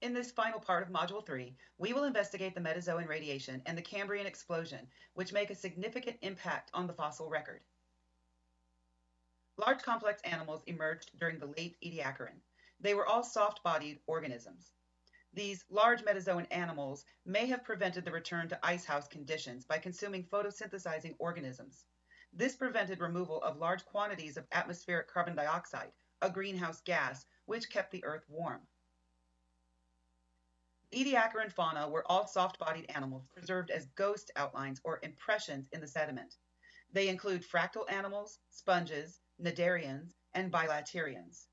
In this final part of Module 3, we will investigate the Metazoan radiation and the Cambrian explosion, which make a significant impact on the fossil record. Large complex animals emerged during the late Ediacaran. They were all soft-bodied organisms. These large metazoan animals may have prevented the return to icehouse conditions by consuming photosynthesizing organisms. This prevented removal of large quantities of atmospheric carbon dioxide, a greenhouse gas, which kept the Earth warm. Ediacaran fauna were all soft-bodied animals preserved as ghost outlines or impressions in the sediment. They include fractal animals, sponges, cnidarians, and bilaterians.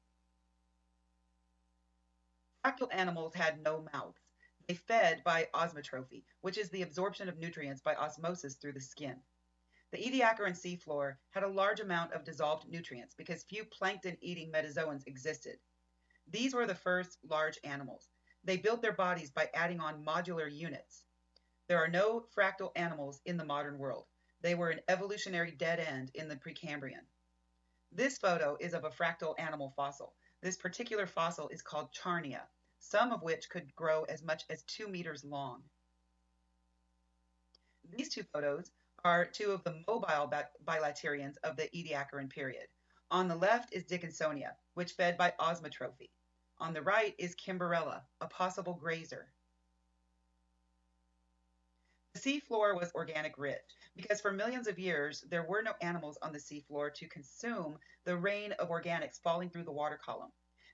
Fractal animals had no mouths. They fed by osmotrophy, which is the absorption of nutrients by osmosis through the skin. The Ediacaran seafloor had a large amount of dissolved nutrients because few plankton-eating metazoans existed. These were the first large animals. They built their bodies by adding on modular units. There are no fractal animals in the modern world. They were an evolutionary dead end in the Precambrian. This photo is of a fractal animal fossil. This particular fossil is called Charnia, some of which could grow as much as 2 meters long. These two photos are two of the mobile bilaterians of the Ediacaran period. On the left is Dickinsonia, which fed by osmotrophy. On the right is Kimberella, a possible grazer. The seafloor was organic rich because for millions of years there were no animals on the seafloor to consume the rain of organics falling through the water column.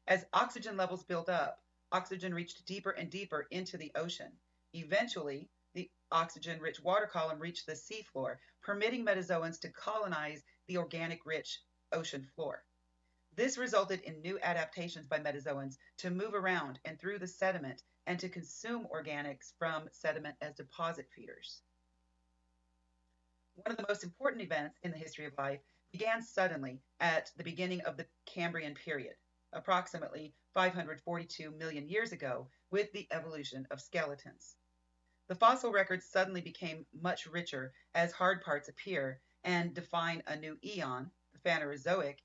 As oxygen levels built up, oxygen reached deeper and deeper into the ocean. Eventually, the oxygen-rich water column reached the seafloor, permitting metazoans to colonize the organic-rich ocean floor. This resulted in new adaptations by metazoans to move around and through the sediment and to consume organics from sediment as deposit feeders. One of the most important events in the history of life began suddenly at the beginning of the Cambrian period, approximately 542 million years ago, with the evolution of skeletons. The fossil record suddenly became much richer as hard parts appear and define a new eon, the Phanerozoic,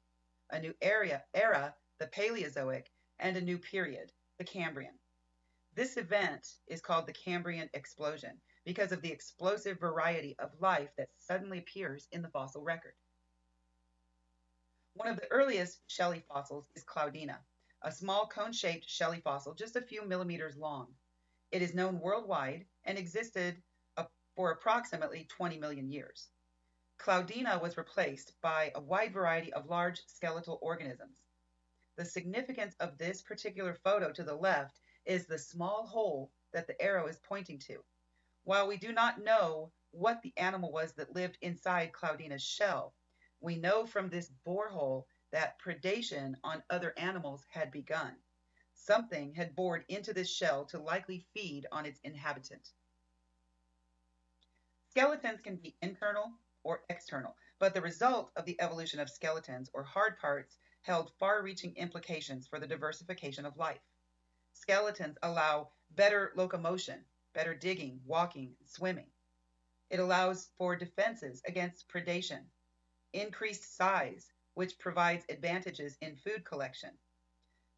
a new era, the Paleozoic, and a new period, the Cambrian. This event is called the Cambrian explosion because of the explosive variety of life that suddenly appears in the fossil record. One of the earliest shelly fossils is Cloudina, a small cone-shaped shelly fossil just a few millimeters long. It is known worldwide and existed for approximately 20 million years. Cloudina was replaced by a wide variety of large skeletal organisms. The significance of this particular photo to the left is the small hole that the arrow is pointing to. While we do not know what the animal was that lived inside Cloudina's shell, we know from this borehole that predation on other animals had begun. Something had bored into this shell to likely feed on its inhabitant. Skeletons can be internal or external, but the result of the evolution of skeletons or hard parts held far-reaching implications for the diversification of life. Skeletons allow better locomotion, better digging, walking, and swimming. It allows for defenses against predation, increased size, which provides advantages in food collection.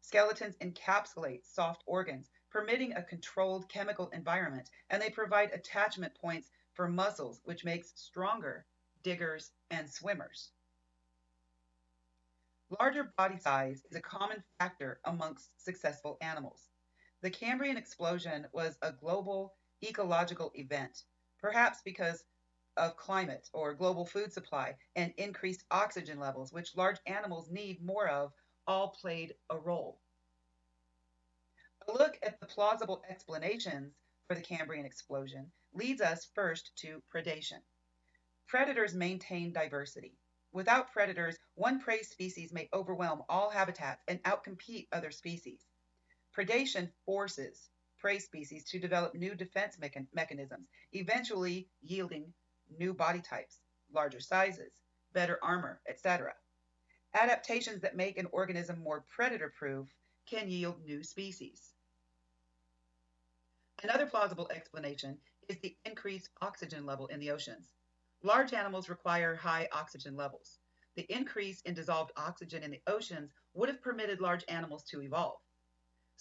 Skeletons encapsulate soft organs, permitting a controlled chemical environment, and they provide attachment points for muscles, which makes stronger diggers and swimmers. Larger body size is a common factor amongst successful animals. The Cambrian explosion was a global ecological event, perhaps because of climate or global food supply and increased oxygen levels, which large animals need more of, all played a role. A look at the plausible explanations for the Cambrian explosion leads us first to predation. Predators maintain diversity. Without predators, one prey species may overwhelm all habitats and outcompete other species. Predation forces prey species to develop new defense mechanisms, eventually yielding new body types, larger sizes, better armor, etc. Adaptations that make an organism more predator-proof can yield new species. Another plausible explanation is the increased oxygen level in the oceans. Large animals require high oxygen levels. The increase in dissolved oxygen in the oceans would have permitted large animals to evolve.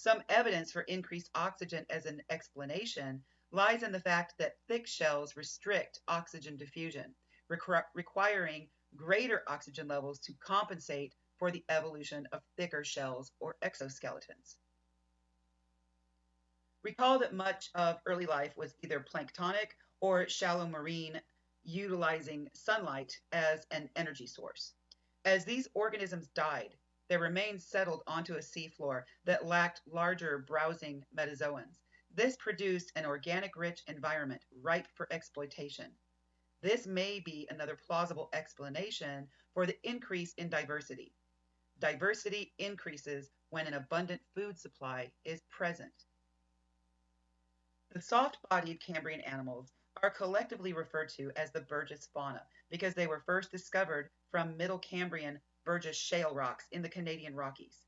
Some evidence for increased oxygen as an explanation lies in the fact that thick shells restrict oxygen diffusion, requiring greater oxygen levels to compensate for the evolution of thicker shells or exoskeletons. Recall that much of early life was either planktonic or shallow marine, utilizing sunlight as an energy source. As these organisms died, their remains settled onto a seafloor that lacked larger browsing metazoans. This produced an organic rich environment ripe for exploitation. This may be another plausible explanation for the increase in diversity. Diversity increases when an abundant food supply is present. The soft-bodied Cambrian animals are collectively referred to as the Burgess fauna because they were first discovered from Middle Cambrian Burgess shale rocks in the Canadian Rockies.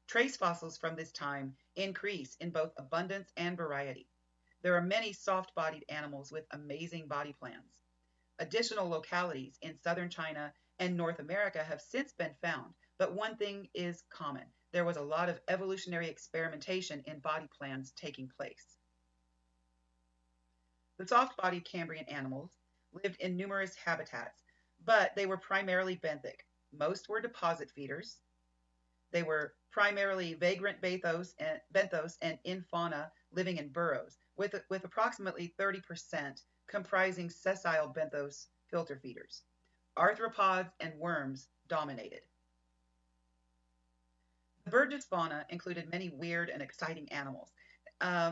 Trace fossils from this time increase in both abundance and variety. There are many soft-bodied animals with amazing body plans. Additional localities in southern China and North America have since been found, but one thing is common. There was a lot of evolutionary experimentation in body plans taking place. The soft-bodied Cambrian animals lived in numerous habitats, but they were primarily benthic. Most were deposit feeders. They were primarily vagrant benthos and in fauna living in burrows, with approximately 30% comprising sessile benthos filter feeders. Arthropods and worms dominated. The Burgess fauna included many weird and exciting animals.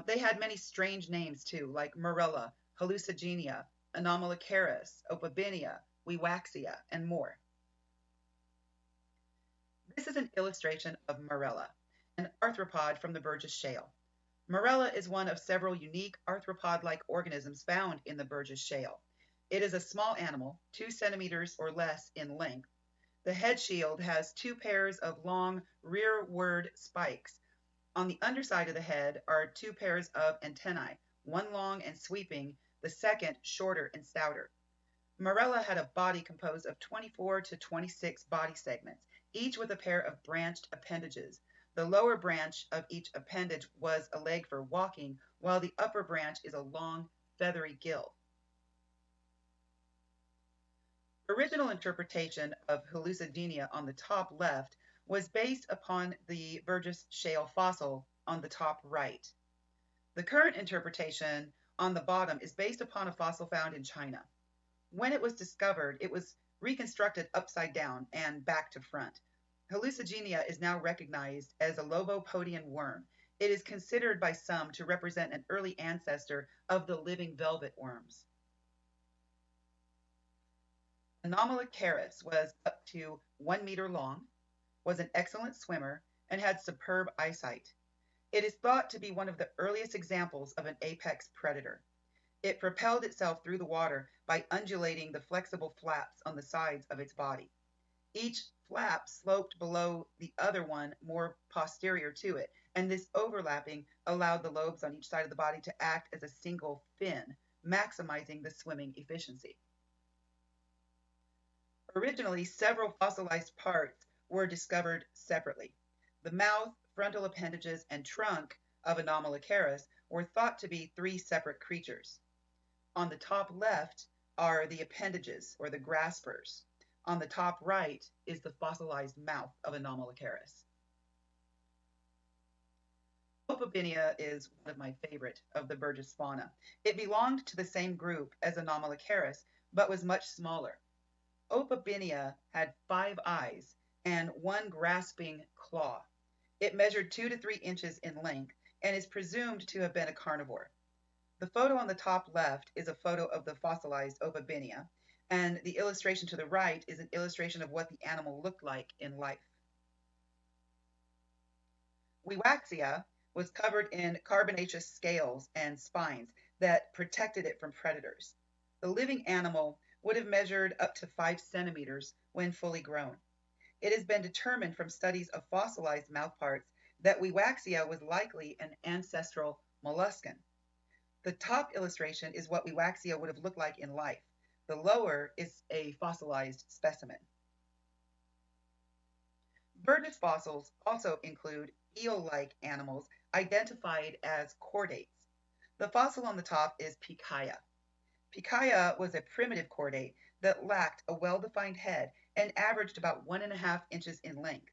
They had many strange names too, like Morella, Hallucigenia, Anomalocaris, Opabinia, Wewaxia, and more. This is an illustration of Morella, an arthropod from the Burgess Shale. Morella is one of several unique arthropod-like organisms found in the Burgess Shale. It is a small animal, 2 centimeters or less in length. The head shield has 2 pairs of long rearward spikes. On the underside of the head are 2 pairs of antennae, one long and sweeping, the second shorter and stouter. Morella had a body composed of 24 to 26 body segments, each with a pair of branched appendages. The lower branch of each appendage was a leg for walking, while the upper branch is a long, feathery gill. Original interpretation of hallucigenia on the top left was based upon the Burgess Shale fossil on the top right. The current interpretation on the bottom is based upon a fossil found in China. When it was discovered, it was reconstructed upside down and back to front. Hallucigenia is now recognized as a lobopodian worm. It is considered by some to represent an early ancestor of the living velvet worms. Anomalocaris was up to 1 meter long, was an excellent swimmer, and had superb eyesight. It is thought to be one of the earliest examples of an apex predator. It propelled itself through the water by undulating the flexible flaps on the sides of its body. Each flap sloped below the other one more posterior to it, and this overlapping allowed the lobes on each side of the body to act as a single fin, maximizing the swimming efficiency. Originally, several fossilized parts were discovered separately. The mouth, frontal appendages, and trunk of Anomalocaris were thought to be 3 separate creatures. On the top left are the appendages, or the graspers. On the top right is the fossilized mouth of Anomalocaris. Opabinia is one of my favorite of the Burgess fauna. It belonged to the same group as Anomalocaris, but was much smaller. Opabinia had 5 eyes and 1 grasping claw. It measured 2 to 3 inches in length and is presumed to have been a carnivore. The photo on the top left is a photo of the fossilized Opabinia, and the illustration to the right is an illustration of what the animal looked like in life. Wewaxia was covered in carbonaceous scales and spines that protected it from predators. The living animal would have measured up to 5 centimeters when fully grown. It has been determined from studies of fossilized mouthparts that Wewaxia was likely an ancestral molluscan. The top illustration is what Wewaxia would have looked like in life. The lower is a fossilized specimen. Burgess fossils also include eel-like animals identified as chordates. The fossil on the top is Pikaia. Pikaia was a primitive chordate that lacked a well-defined head and averaged about 1.5 inches in length.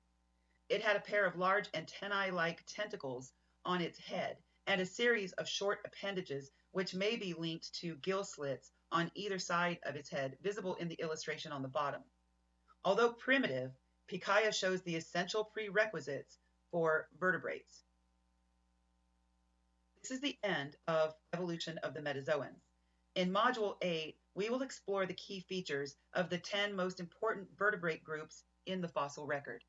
It had a pair of large antennae-like tentacles on its head and a series of short appendages which may be linked to gill slits on either side of its head, visible in the illustration on the bottom. Although primitive, Pikaia shows the essential prerequisites for vertebrates. This is the end of evolution of the Metazoans. In Module 8, we will explore the key features of the 10 most important vertebrate groups in the fossil record.